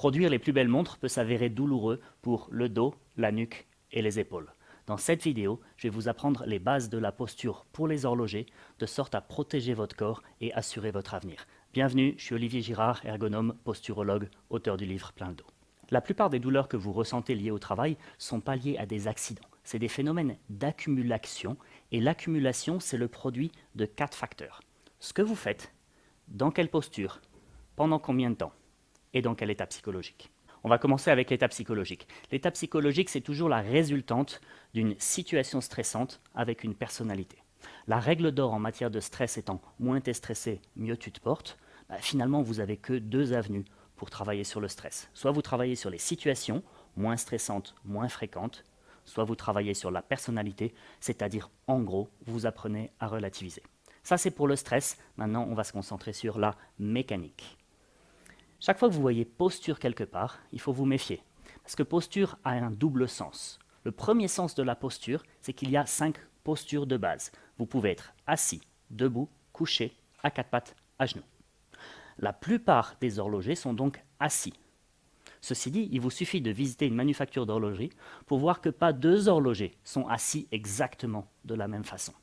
Produire les plus belles montres peut s'avérer douloureux pour le dos, la nuque et les épaules. Dans cette vidéo, je vais vous apprendre les bases de la posture pour les horlogers, de sorte à protéger votre corps et assurer votre avenir. Bienvenue, je suis Olivier Girard, ergonome, posturologue, auteur du livre Plein le dos. La plupart des douleurs que vous ressentez liées au travail sont pas liées à des accidents. C'est des phénomènes d'accumulation, et l'accumulation, c'est le produit de 4 facteurs. Ce que vous faites, dans quelle posture, pendant combien de temps, et dans quel état psychologique. On va commencer avec l'état psychologique. L'état psychologique, c'est toujours la résultante d'une situation stressante avec une personnalité. La règle d'or en matière de stress étant moins tu es stressé, mieux tu te portes, finalement vous n'avez que 2 avenues pour travailler sur le stress. Soit vous travaillez sur les situations, moins stressantes, moins fréquentes, soit vous travaillez sur la personnalité, c'est-à-dire en gros, vous apprenez à relativiser. Ça c'est pour le stress, maintenant on va se concentrer sur la mécanique. Chaque fois que vous voyez posture quelque part, il faut vous méfier, parce que posture a un double sens. Le premier sens de la posture, c'est qu'il y a 5 postures de base. Vous pouvez être assis, debout, couché, à 4 pattes, à genoux. La plupart des horlogers sont donc assis. Ceci dit, il vous suffit de visiter une manufacture d'horlogerie pour voir que pas 2 horlogers sont assis exactement de la même façon.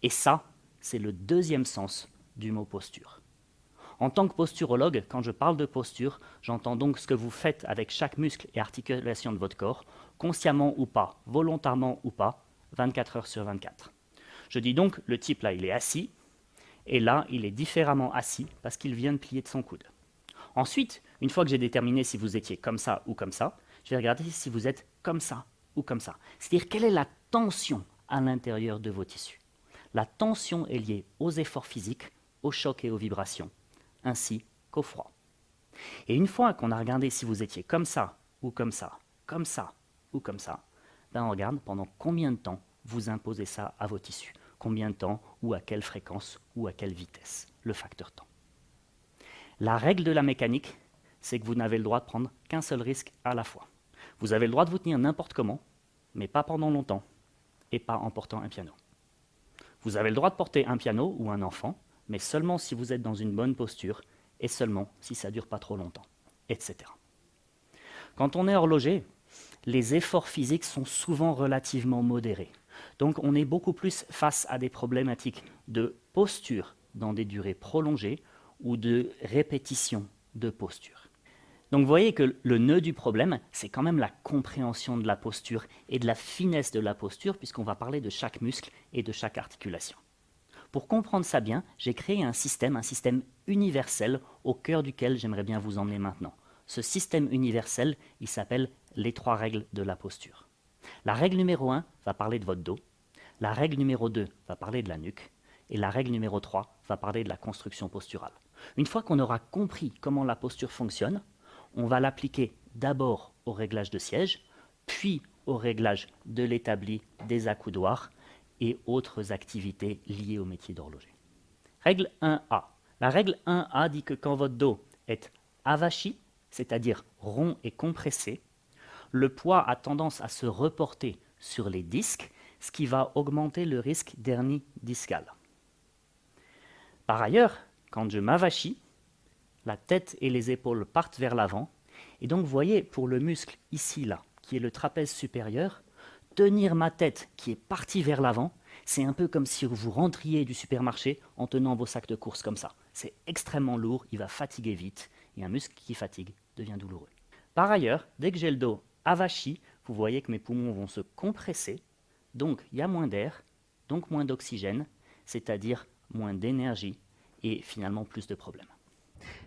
Et ça, c'est le deuxième sens du mot posture. En tant que posturologue, quand je parle de posture, j'entends donc ce que vous faites avec chaque muscle et articulation de votre corps, consciemment ou pas, volontairement ou pas, 24 heures sur 24. Je dis donc, le type là, il est assis, et là, il est différemment assis parce qu'il vient de plier de son coude. Ensuite, une fois que j'ai déterminé si vous étiez comme ça ou comme ça, je vais regarder si vous êtes comme ça ou comme ça. C'est-à-dire quelle est la tension à l'intérieur de vos tissus. La tension est liée aux efforts physiques, aux chocs et aux vibrations, ainsi qu'au froid. Et une fois qu'on a regardé si vous étiez comme ça ou comme ça, comme ça ou comme ça, on regarde pendant combien de temps vous imposez ça à vos tissus. Combien de temps ou à quelle fréquence ou à quelle vitesse, le facteur temps. La règle de la mécanique, c'est que vous n'avez le droit de prendre qu'un seul risque à la fois. Vous avez le droit de vous tenir n'importe comment, mais pas pendant longtemps, et pas en portant un piano. Vous avez le droit de porter un piano ou un enfant, mais seulement si vous êtes dans une bonne posture, et seulement si ça ne dure pas trop longtemps, etc. Quand on est horloger, les efforts physiques sont souvent relativement modérés. Donc on est beaucoup plus face à des problématiques de posture dans des durées prolongées ou de répétition de posture. Donc vous voyez que le nœud du problème, c'est quand même la compréhension de la posture et de la finesse de la posture, puisqu'on va parler de chaque muscle et de chaque articulation. Pour comprendre ça bien, j'ai créé un système universel au cœur duquel j'aimerais bien vous emmener maintenant. Ce système universel, il s'appelle les 3 règles de la posture. La règle numéro 1 va parler de votre dos, la règle numéro 2 va parler de la nuque, et la règle numéro 3 va parler de la construction posturale. Une fois qu'on aura compris comment la posture fonctionne, on va l'appliquer d'abord au réglage de siège, puis au réglage de l'établi, des accoudoirs et autres activités liées au métier d'horloger. Règle 1A. La règle 1A dit que quand votre dos est avachi, c'est-à-dire rond et compressé, le poids a tendance à se reporter sur les disques, ce qui va augmenter le risque d'hernie discale. Par ailleurs, quand je m'avachis, la tête et les épaules partent vers l'avant, et donc vous voyez, pour le muscle ici, là, qui est le trapèze supérieur, tenir ma tête qui est partie vers l'avant, c'est un peu comme si vous rentriez du supermarché en tenant vos sacs de courses comme ça. C'est extrêmement lourd, il va fatiguer vite, et un muscle qui fatigue devient douloureux. Par ailleurs, dès que j'ai le dos avachi, vous voyez que mes poumons vont se compresser, donc il y a moins d'air, donc moins d'oxygène, c'est-à-dire moins d'énergie et finalement plus de problèmes.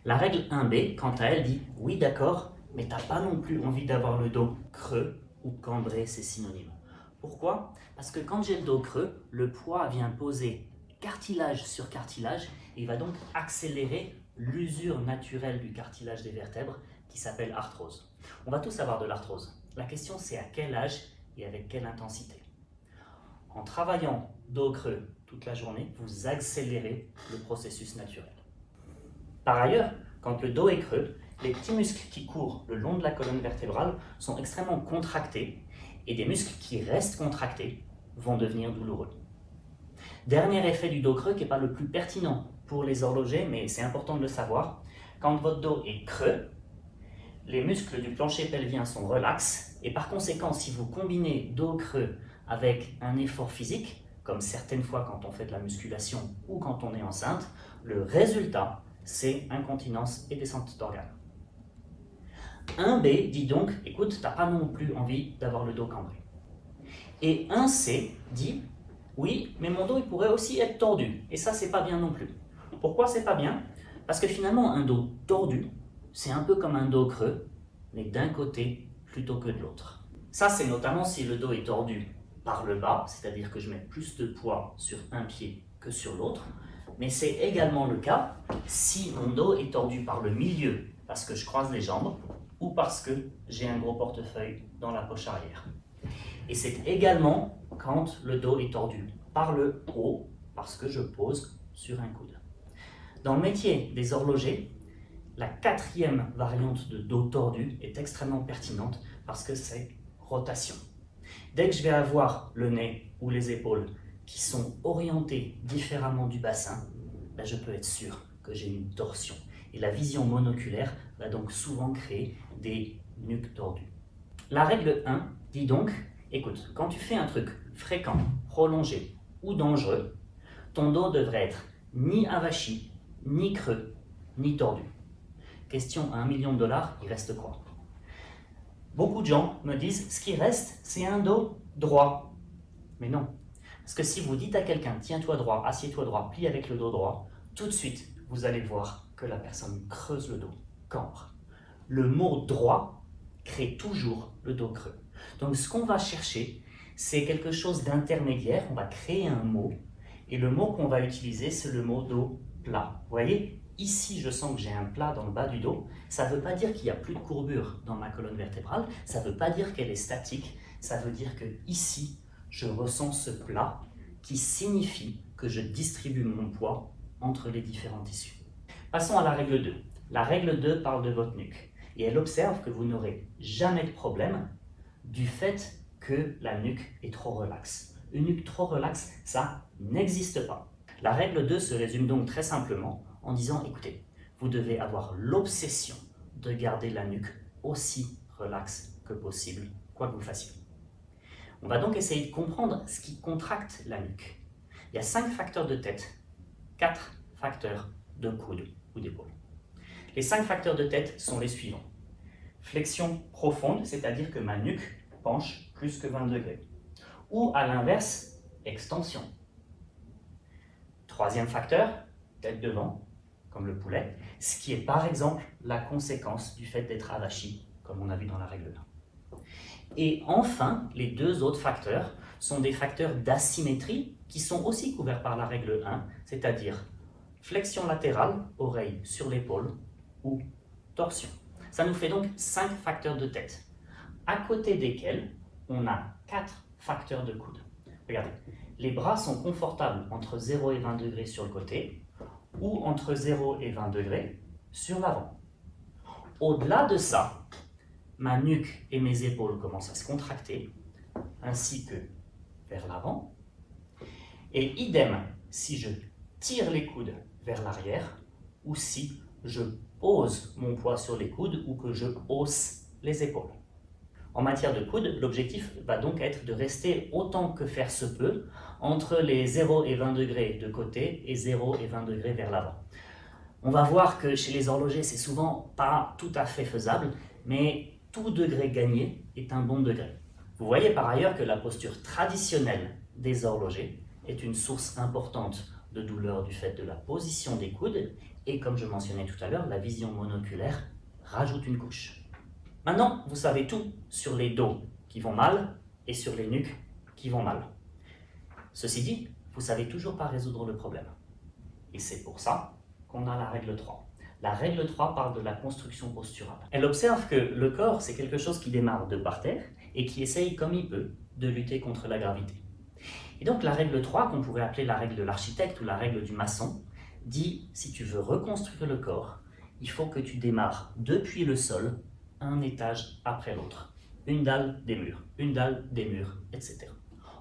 La règle 1B, quant à elle, dit oui d'accord, mais t'as pas non plus envie d'avoir le dos creux ou cambré, c'est synonyme. Pourquoi? Parce que quand j'ai le dos creux, le poids vient poser cartilage sur cartilage et il va donc accélérer l'usure naturelle du cartilage des vertèbres qui s'appelle arthrose. On va tous avoir de l'arthrose. La question c'est à quel âge et avec quelle intensité. En travaillant dos creux toute la journée, vous accélérez le processus naturel. Par ailleurs, quand le dos est creux, les petits muscles qui courent le long de la colonne vertébrale sont extrêmement contractés et des muscles qui restent contractés vont devenir douloureux. Dernier effet du dos creux qui n'est pas le plus pertinent pour les horlogers, mais c'est important de le savoir, quand votre dos est creux, les muscles du plancher pelvien sont relax et par conséquent, si vous combinez dos creux avec un effort physique, comme certaines fois quand on fait de la musculation ou quand on est enceinte, le résultat, c'est incontinence et descente d'organes. Un B dit donc, écoute, tu n'as pas non plus envie d'avoir le dos cambré. Et un C dit, oui, mais mon dos il pourrait aussi être tordu, et ça c'est pas bien non plus. Pourquoi c'est pas bien? Parce que finalement un dos tordu, c'est un peu comme un dos creux, mais d'un côté plutôt que de l'autre. Ça c'est notamment si le dos est tordu par le bas, c'est-à-dire que je mets plus de poids sur un pied que sur l'autre, mais c'est également le cas si mon dos est tordu par le milieu, parce que je croise les jambes, ou parce que j'ai un gros portefeuille dans la poche arrière. Et c'est également quand le dos est tordu par le haut, parce que je pose sur un coude. Dans le métier des horlogers, la quatrième variante de dos tordu est extrêmement pertinente parce que c'est rotation. Dès que je vais avoir le nez ou les épaules qui sont orientés différemment du bassin, ben je peux être sûr que j'ai une torsion. Et la vision monoculaire va donc souvent créer des nuques tordues. La règle 1 dit donc, écoute, quand tu fais un truc fréquent, prolongé ou dangereux, ton dos devrait être ni avachi, ni creux, ni tordu. Question à 1 million de $, il reste quoi? Beaucoup de gens me disent, ce qui reste, c'est un dos droit. Mais non. Parce que si vous dites à quelqu'un, tiens-toi droit, assieds-toi droit, plie avec le dos droit, tout de suite, vous allez voir que la personne creuse le dos, cambre. Le mot droit crée toujours le dos creux. Donc ce qu'on va chercher, c'est quelque chose d'intermédiaire, on va créer un mot, et le mot qu'on va utiliser, c'est le mot dos plat. Vous voyez, ici je sens que j'ai un plat dans le bas du dos, ça ne veut pas dire qu'il n'y a plus de courbure dans ma colonne vertébrale, ça ne veut pas dire qu'elle est statique, ça veut dire que ici, je ressens ce plat qui signifie que je distribue mon poids entre les différents tissus. Passons à la règle 2. La règle 2 parle de votre nuque et elle observe que vous n'aurez jamais de problème du fait que la nuque est trop relaxe. Une nuque trop relaxe, ça n'existe pas. La règle 2 se résume donc très simplement en disant, écoutez, vous devez avoir l'obsession de garder la nuque aussi relaxe que possible, quoi que vous fassiez. On va donc essayer de comprendre ce qui contracte la nuque. Il y a 5 facteurs de tête, 4 facteurs de coude ou d'épaule. Les 5 facteurs de tête sont les suivants. Flexion profonde, c'est-à-dire que ma nuque penche plus que 20 degrés. Ou à l'inverse, extension. Troisième facteur, tête devant, comme le poulet, ce qui est par exemple la conséquence du fait d'être avachi, comme on a vu dans la règle 1. Et enfin, les 2 autres facteurs sont des facteurs d'asymétrie qui sont aussi couverts par la règle 1, c'est-à-dire flexion latérale, oreille sur l'épaule, ou torsion. Ça nous fait donc 5 facteurs de tête, à côté desquels on a 4 facteurs de coude. Regardez, les bras sont confortables entre 0 et 20 degrés sur le côté, ou entre 0 et 20 degrés sur l'avant. Au-delà de ça, ma nuque et mes épaules commencent à se contracter, ainsi que vers l'avant. Et idem, si je tire les coudes vers l'arrière, ou si je pose mon poids sur les coudes, ou que je hausse les épaules. En matière de coude, l'objectif va donc être de rester autant que faire se peut entre les 0 et 20 degrés de côté et 0 et 20 degrés vers l'avant. On va voir que chez les horlogers, c'est souvent pas tout à fait faisable, mais tout degré gagné est un bon degré. Vous voyez par ailleurs que la posture traditionnelle des horlogers est une source importante de douleur du fait de la position des coudes et comme je mentionnais tout à l'heure, la vision monoculaire rajoute une couche. Maintenant, vous savez tout sur les dos qui vont mal et sur les nuques qui vont mal. Ceci dit, vous ne savez toujours pas résoudre le problème. Et c'est pour ça qu'on a la règle 3. La règle 3 parle de la construction posturale. Elle observe que le corps, c'est quelque chose qui démarre de par terre et qui essaye comme il peut de lutter contre la gravité. Et donc la règle 3, qu'on pourrait appeler la règle de l'architecte ou la règle du maçon, dit si tu veux reconstruire le corps, il faut que tu démarres depuis le sol, un étage après l'autre. Une dalle, des murs, etc.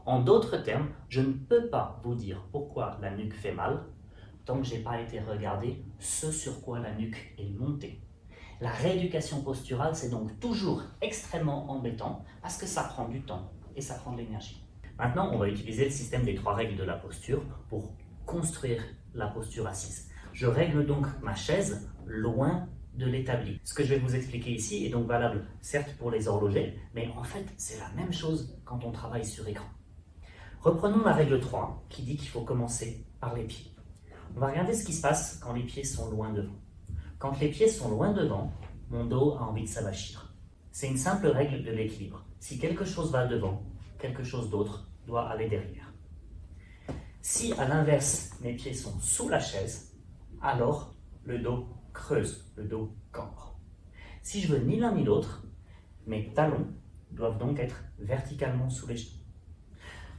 En d'autres termes, je ne peux pas vous dire pourquoi la nuque fait mal tant que je n'ai pas été regarder ce sur quoi la nuque est montée. La rééducation posturale, c'est donc toujours extrêmement embêtant parce que ça prend du temps et ça prend de l'énergie. Maintenant, on va utiliser le système des 3 règles de la posture pour construire la posture assise. Je règle donc ma chaise loin de l'établi. Ce que je vais vous expliquer ici est donc valable certes pour les horlogers, mais en fait c'est la même chose quand on travaille sur écran. Reprenons la règle 3 qui dit qu'il faut commencer par les pieds. On va regarder ce qui se passe quand les pieds sont loin devant. Quand les pieds sont loin devant, mon dos a envie de s'avachir. C'est une simple règle de l'équilibre. Si quelque chose va devant, quelque chose d'autre doit aller derrière. Si à l'inverse, mes pieds sont sous la chaise, alors le dos creuse, le dos cambre. Si je veux ni l'un ni l'autre, mes talons doivent donc être verticalement sous les genoux.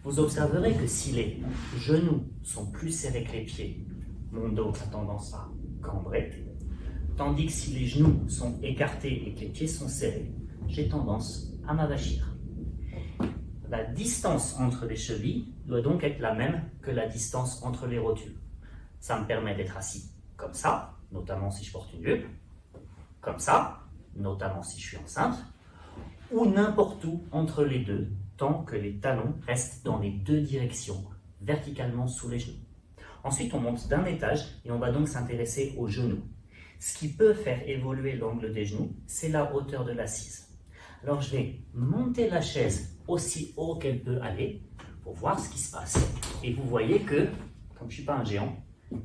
Vous observerez que si les genoux sont plus serrés que les pieds, mon dos a tendance à cambrer, tandis que si les genoux sont écartés et que les pieds sont serrés, j'ai tendance à m'avachir. La distance entre les chevilles doit donc être la même que la distance entre les rotules. Ça me permet d'être assis comme ça, notamment si je porte une jupe, comme ça, notamment si je suis enceinte, ou n'importe où entre les deux, tant que les talons restent dans les deux directions, verticalement sous les genoux. Ensuite, on monte d'un étage et on va donc s'intéresser aux genoux. Ce qui peut faire évoluer l'angle des genoux, c'est la hauteur de l'assise. Alors je vais monter la chaise aussi haut qu'elle peut aller pour voir ce qui se passe. Et vous voyez que, comme je ne suis pas un géant,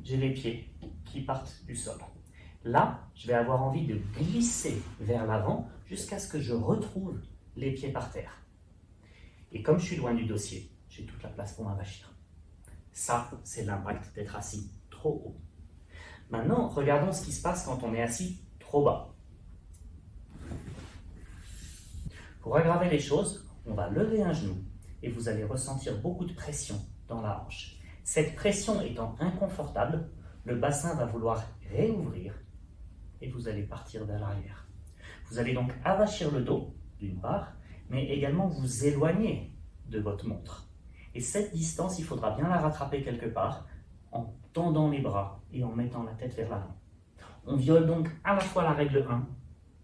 j'ai les pieds qui partent du sol. Là, je vais avoir envie de glisser vers l'avant jusqu'à ce que je retrouve les pieds par terre. Et comme je suis loin du dossier, j'ai toute la place pour m'avachir. Ça, c'est l'impact d'être assis trop haut. Maintenant, regardons ce qui se passe quand on est assis trop bas. Pour aggraver les choses, on va lever un genou et vous allez ressentir beaucoup de pression dans la hanche. Cette pression étant inconfortable, le bassin va vouloir réouvrir et vous allez partir vers l'arrière. Vous allez donc avachir le dos, d'une part, mais également vous éloigner de votre montre. Et cette distance, il faudra bien la rattraper quelque part en tendant les bras et en mettant la tête vers l'avant. On viole donc à la fois la règle 1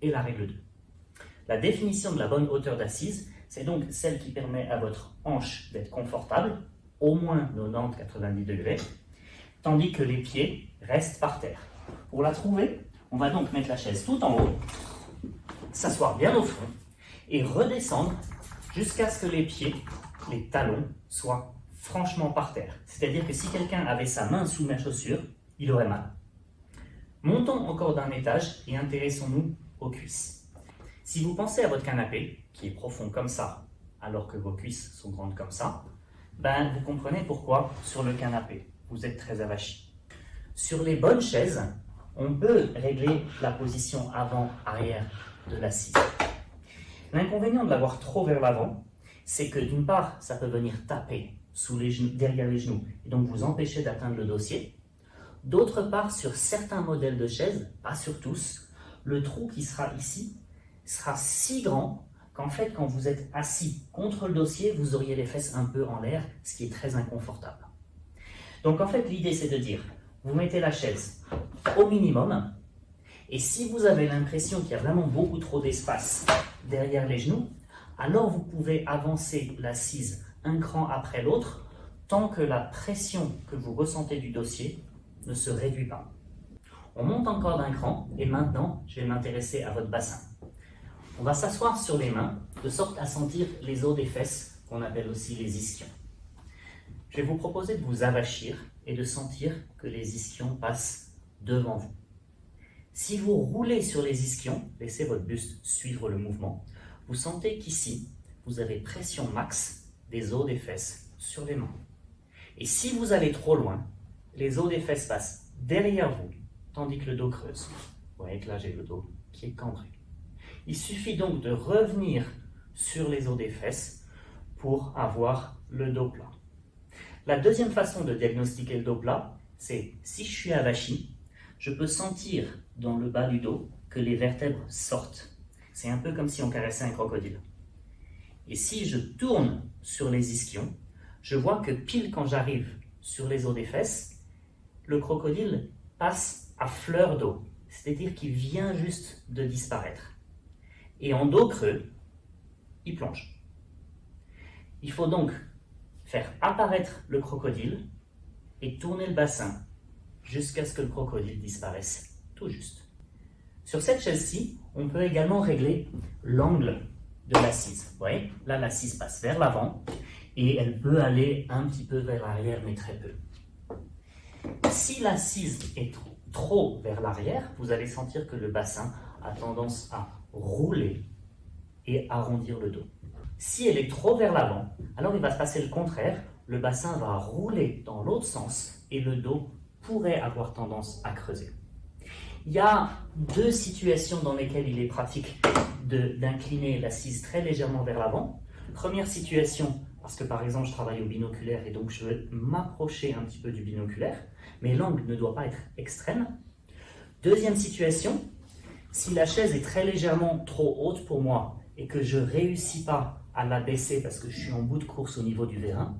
et la règle 2. La définition de la bonne hauteur d'assise, c'est donc celle qui permet à votre hanche d'être confortable, au moins 90-90 degrés, tandis que les pieds restent par terre. Pour la trouver, on va donc mettre la chaise tout en haut, s'asseoir bien au fond et redescendre jusqu'à ce que les pieds, les talons, soient franchement par terre. C'est-à-dire que si quelqu'un avait sa main sous ma chaussure, il aurait mal. Montons encore d'un étage et intéressons-nous aux cuisses. Si vous pensez à votre canapé, qui est profond comme ça, alors que vos cuisses sont grandes comme ça, ben vous comprenez pourquoi sur le canapé, vous êtes très avachi. Sur les bonnes chaises, on peut régler la position avant-arrière de l'assise. L'inconvénient de l'avoir trop vers l'avant, c'est que d'une part, ça peut venir taper sous les genoux, derrière les genoux, et donc vous empêcher d'atteindre le dossier. D'autre part, sur certains modèles de chaises, pas sur tous, le trou qui sera ici sera si grand qu'en fait, quand vous êtes assis contre le dossier, vous auriez les fesses un peu en l'air, ce qui est très inconfortable. Donc en fait, l'idée c'est de dire, vous mettez la chaise au minimum, et si vous avez l'impression qu'il y a vraiment beaucoup trop d'espace derrière les genoux, alors vous pouvez avancer l'assise un cran après l'autre, tant que la pression que vous ressentez du dossier ne se réduit pas. On monte encore d'un cran, et maintenant, je vais m'intéresser à votre bassin. On va s'asseoir sur les mains, de sorte à sentir les os des fesses, qu'on appelle aussi les ischions. Je vais vous proposer de vous avachir et de sentir que les ischions passent devant vous. Si vous roulez sur les ischions, laissez votre buste suivre le mouvement, vous sentez qu'ici, vous avez pression max des os des fesses sur les mains. Et si vous allez trop loin, les os des fesses passent derrière vous, tandis que le dos creuse. Vous voyez que là, j'ai le dos qui est cambré. Il suffit donc de revenir sur les os des fesses pour avoir le dos plat. La deuxième façon de diagnostiquer le dos plat, c'est si je suis avachi, je peux sentir dans le bas du dos que les vertèbres sortent. C'est un peu comme si on caressait un crocodile. Et si je tourne sur les ischions, je vois que pile quand j'arrive sur les os des fesses, le crocodile passe à fleur d'eau. c'est-à-dire qu'il vient juste de disparaître. Et en dos creux, il plonge. Il faut donc faire apparaître le crocodile et tourner le bassin jusqu'à ce que le crocodile disparaisse tout juste. Sur cette chaise-ci, on peut également régler l'angle de l'assise. Vous voyez, là l'assise passe vers l'avant et elle peut aller un petit peu vers l'arrière, mais très peu. Si l'assise est trop vers l'arrière, vous allez sentir que le bassin a tendance à rouler et arrondir le dos. Si elle est trop vers l'avant, alors il va se passer le contraire, le bassin va rouler dans l'autre sens et le dos pourrait avoir tendance à creuser. Il y a deux situations dans lesquelles il est pratique d'incliner l'assise très légèrement vers l'avant. Première situation, parce que par exemple je travaille au binoculaire et donc je veux m'approcher un petit peu du binoculaire, mais l'angle ne doit pas être extrême. Deuxième situation, si la chaise est très légèrement trop haute pour moi et que je ne réussis pas à la baisser parce que je suis en bout de course au niveau du vérin,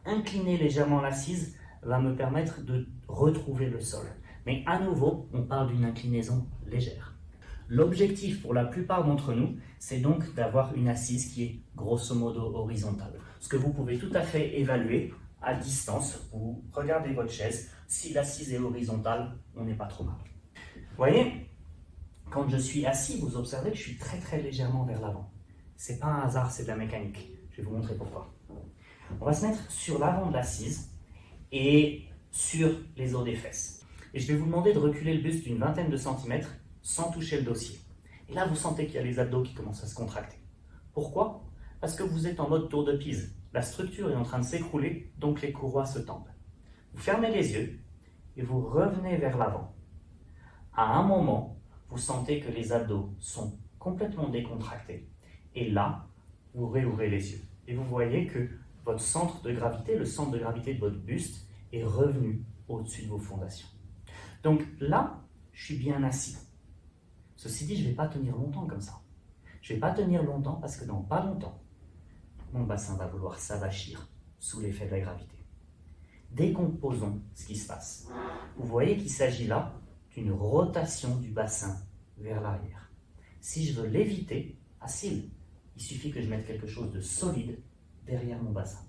incliner légèrement l'assise va me permettre de retrouver le sol. Mais à nouveau, on parle d'une inclinaison légère. L'objectif pour la plupart d'entre nous, c'est donc d'avoir une assise qui est grosso modo horizontale. Ce que vous pouvez tout à fait évaluer à distance. Vous regardez votre chaise, si l'assise est horizontale, on n'est pas trop mal. Vous voyez, quand je suis assis, vous observez que je suis très légèrement vers l'avant. C'est pas un hasard, c'est de la mécanique. Je vais vous montrer pourquoi. On va se mettre sur l'avant de l'assise et sur les os des fesses. Et je vais vous demander de reculer le buste d'une vingtaine de centimètres sans toucher le dossier. Et là, vous sentez qu'il y a les abdos qui commencent à se contracter. Pourquoi? Parce que vous êtes en mode tour de Pise. La structure est en train de s'écrouler, donc les courroies se tendent. Vous fermez les yeux et vous revenez vers l'avant. À un moment, vous sentez que les abdos sont complètement décontractés. Et là, vous réouvrez les yeux. Et vous voyez que votre centre de gravité, le centre de gravité de votre buste, est revenu au-dessus de vos fondations. Donc là, je suis bien assis. Ceci dit, je ne vais pas tenir longtemps comme ça. Je ne vais pas tenir longtemps parce que dans pas longtemps, mon bassin va vouloir s'avachir sous l'effet de la gravité. Décomposons ce qui se passe. Vous voyez qu'il s'agit là d'une rotation du bassin vers l'arrière. Si je veux l'éviter, facile. Il suffit que je mette quelque chose de solide derrière mon bassin.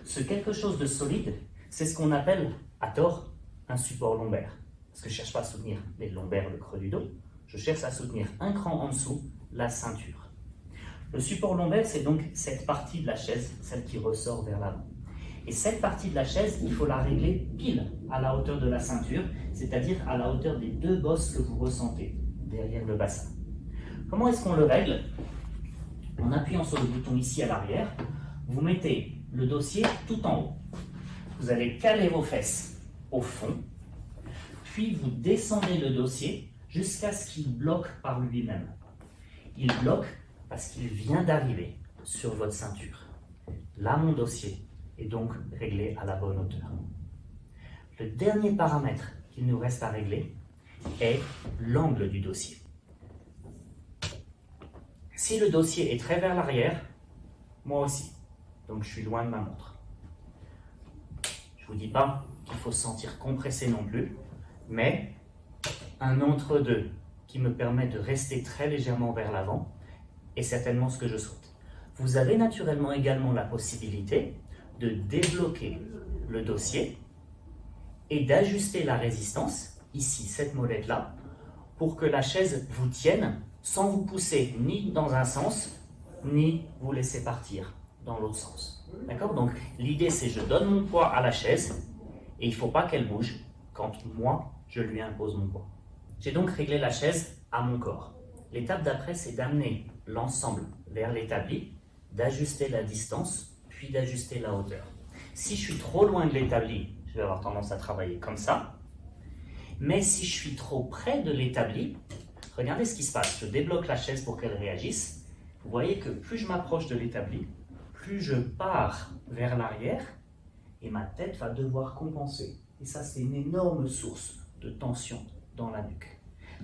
Ce quelque chose de solide, c'est ce qu'on appelle, à tort, un support lombaire. Parce que je ne cherche pas à soutenir les lombaires, le creux du dos, je cherche à soutenir un cran en dessous, la ceinture. Le support lombaire, c'est donc cette partie de la chaise, celle qui ressort vers l'avant. Et cette partie de la chaise, il faut la régler pile à la hauteur de la ceinture, c'est-à-dire à la hauteur des deux bosses que vous ressentez derrière le bassin. Comment est-ce qu'on le règle? En appuyant sur le bouton ici à l'arrière, vous mettez le dossier tout en haut. Vous allez caler vos fesses au fond, puis vous descendez le dossier jusqu'à ce qu'il bloque par lui-même. Il bloque parce qu'il vient d'arriver sur votre ceinture. Là, mon dossier est donc réglé à la bonne hauteur. Le dernier paramètre qu'il nous reste à régler est l'angle du dossier. Si le dossier est très vers l'arrière, moi aussi, donc je suis loin de ma montre. Je ne vous dis pas qu'il faut se sentir compressé non plus, mais un entre-deux qui me permet de rester très légèrement vers l'avant est certainement ce que je souhaite. Vous avez naturellement également la possibilité de débloquer le dossier et d'ajuster la résistance, ici cette molette-là, pour que la chaise vous tienne sans vous pousser ni dans un sens, ni vous laisser partir dans l'autre sens. D'accord? Donc l'idée c'est je donne mon poids à la chaise et il ne faut pas qu'elle bouge quand moi je lui impose mon poids. J'ai donc réglé la chaise à mon corps. L'étape d'après c'est d'amener l'ensemble vers l'établi, d'ajuster la distance, puis d'ajuster la hauteur. Si je suis trop loin de l'établi, je vais avoir tendance à travailler comme ça. Mais si je suis trop près de l'établi, regardez ce qui se passe. Je débloque la chaise pour qu'elle réagisse. Vous voyez que plus je m'approche de l'établi, plus je pars vers l'arrière et ma tête va devoir compenser. Et ça, c'est une énorme source de tension dans la nuque.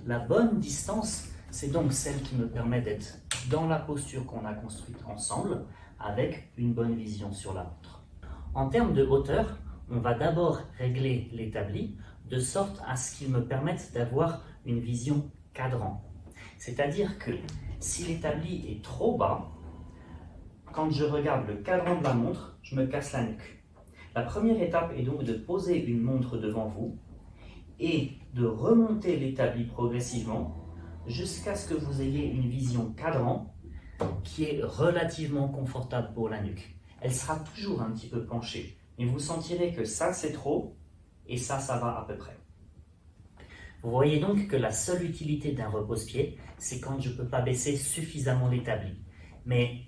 La bonne distance, c'est donc celle qui me permet d'être dans la posture qu'on a construite ensemble avec une bonne vision sur la montre. En termes de hauteur, on va d'abord régler l'établi de sorte à ce qu'il me permette d'avoir une vision cadran. C'est-à-dire que si l'établi est trop bas, quand je regarde le cadran de la montre, je me casse la nuque. La première étape est donc de poser une montre devant vous et de remonter l'établi progressivement jusqu'à ce que vous ayez une vision cadran qui est relativement confortable pour la nuque. Elle sera toujours un petit peu penchée, mais vous sentirez que ça c'est trop et ça va à peu près. Vous voyez donc que la seule utilité d'un repose-pied, c'est quand je ne peux pas baisser suffisamment l'établi. Mais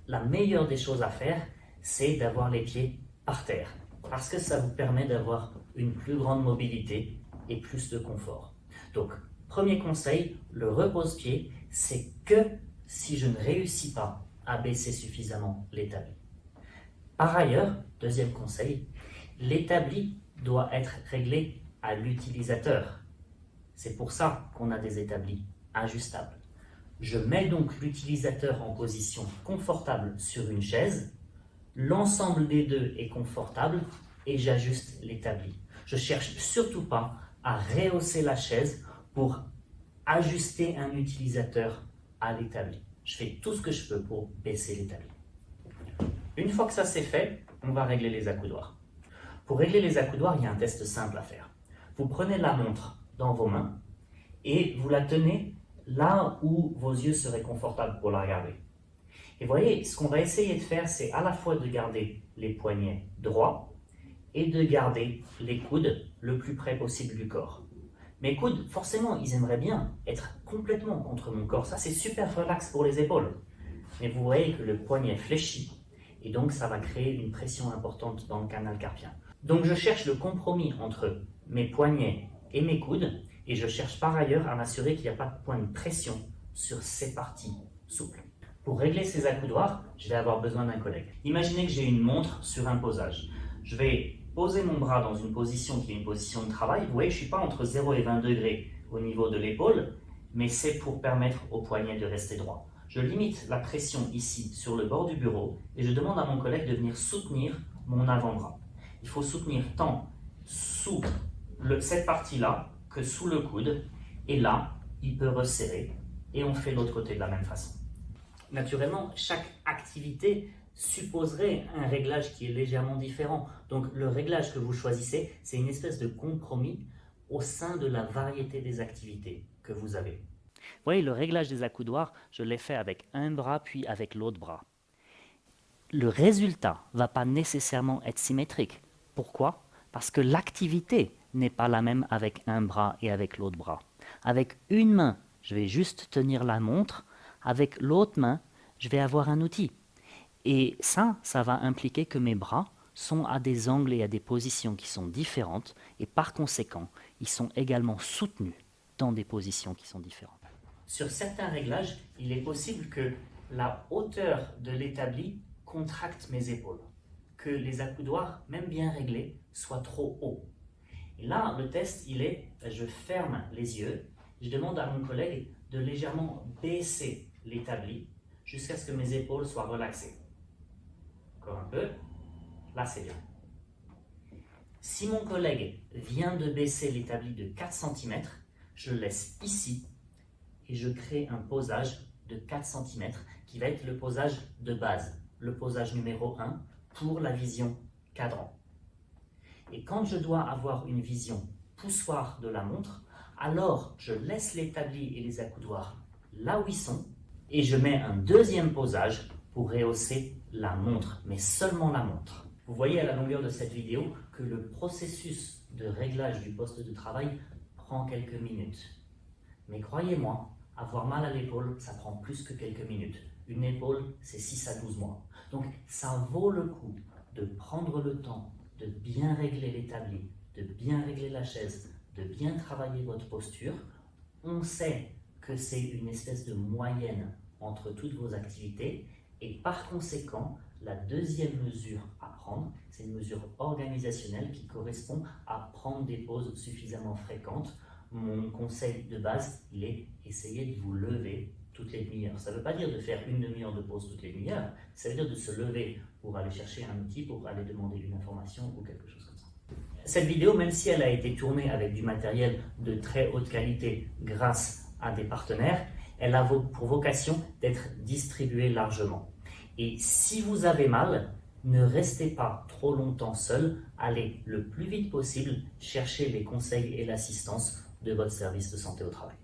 la meilleure des choses à faire, c'est d'avoir les pieds par terre, parce que ça vous permet d'avoir une plus grande mobilité et plus de confort. Donc, premier conseil, le repose-pied, c'est que si je ne réussis pas à baisser suffisamment l'établi. Par ailleurs, deuxième conseil, l'établi doit être réglé à l'utilisateur. C'est pour ça qu'on a des établis ajustables. Je mets donc l'utilisateur en position confortable sur une chaise, l'ensemble des deux est confortable et j'ajuste l'établi. Je ne cherche surtout pas à rehausser la chaise pour ajuster un utilisateur à l'établi. Je fais tout ce que je peux pour baisser l'établi. Une fois que ça c'est fait, on va régler les accoudoirs. Pour régler les accoudoirs, il y a un test simple à faire. Vous prenez la montre dans vos mains et vous la tenez là où vos yeux seraient confortables pour la regarder. Et voyez, ce qu'on va essayer de faire, c'est à la fois de garder les poignets droits et de garder les coudes le plus près possible du corps. Mes coudes, forcément, ils aimeraient bien être complètement contre mon corps. Ça, c'est super relax pour les épaules. Mais vous voyez que le poignet fléchit et donc ça va créer une pression importante dans le canal carpien. Donc je cherche le compromis entre mes poignets et mes coudes et je cherche par ailleurs à m'assurer qu'il n'y a pas de point de pression sur ces parties souples. Pour régler ces accoudoirs, je vais avoir besoin d'un collègue. Imaginez que j'ai une montre sur un posage. Je vais poser mon bras dans une position qui est une position de travail. Vous voyez, je ne suis pas entre 0 et 20 degrés au niveau de l'épaule, mais c'est pour permettre au poignet de rester droit. Je limite la pression ici sur le bord du bureau et je demande à mon collègue de venir soutenir mon avant-bras. Il faut soutenir tant sous cette partie-là que sous le coude et là, il peut resserrer et on fait l'autre côté de la même façon. Naturellement, chaque activité supposerait un réglage qui est légèrement différent. Donc le réglage que vous choisissez, c'est une espèce de compromis au sein de la variété des activités que vous avez. Vous voyez, le réglage des accoudoirs, je l'ai fait avec un bras puis avec l'autre bras. Le résultat ne va pas nécessairement être symétrique. Pourquoi? Parce que l'activité n'est pas la même avec un bras et avec l'autre bras. Avec une main, je vais juste tenir la montre. Avec l'autre main, je vais avoir un outil. Et ça va impliquer que mes bras sont à des angles et à des positions qui sont différentes. Et par conséquent, ils sont également soutenus dans des positions qui sont différentes. Sur certains réglages, il est possible que la hauteur de l'établi contracte mes épaules, que les accoudoirs, même bien réglés, soient trop hauts. Et là, le test, il est, je ferme les yeux, je demande à mon collègue de légèrement baisser l'établi jusqu'à ce que mes épaules soient relaxées. Encore un peu, là c'est bien. Si mon collègue vient de baisser l'établi de 4 cm, je le laisse ici et je crée un posage de 4 cm qui va être le posage de base, le posage numéro 1 pour la vision cadran. Et quand je dois avoir une vision poussoir de la montre, alors je laisse l'établi et les accoudoirs là où ils sont et je mets un deuxième posage pour rehausser la montre, mais seulement la montre. Vous voyez à la longueur de cette vidéo que le processus de réglage du poste de travail prend quelques minutes. Mais croyez-moi, avoir mal à l'épaule, ça prend plus que quelques minutes. Une épaule, c'est 6 à 12 mois. Donc ça vaut le coup de prendre le temps de bien régler l'établi, de bien régler la chaise, de bien travailler votre posture. On sait que c'est une espèce de moyenne entre toutes vos activités et par conséquent, la deuxième mesure à prendre, c'est une mesure organisationnelle qui correspond à prendre des pauses suffisamment fréquentes. Mon conseil de base, il est essayer de vous lever toutes les demi-heures. Ça ne veut pas dire de faire une demi-heure de pause toutes les demi-heures, ça veut dire de se lever pour aller chercher un outil, pour aller demander une information ou quelque chose comme ça. Cette vidéo, même si elle a été tournée avec du matériel de très haute qualité grâce à des partenaires, elle a pour vocation d'être distribuée largement. Et si vous avez mal, ne restez pas trop longtemps seul, allez le plus vite possible chercher les conseils et l'assistance de votre service de santé au travail.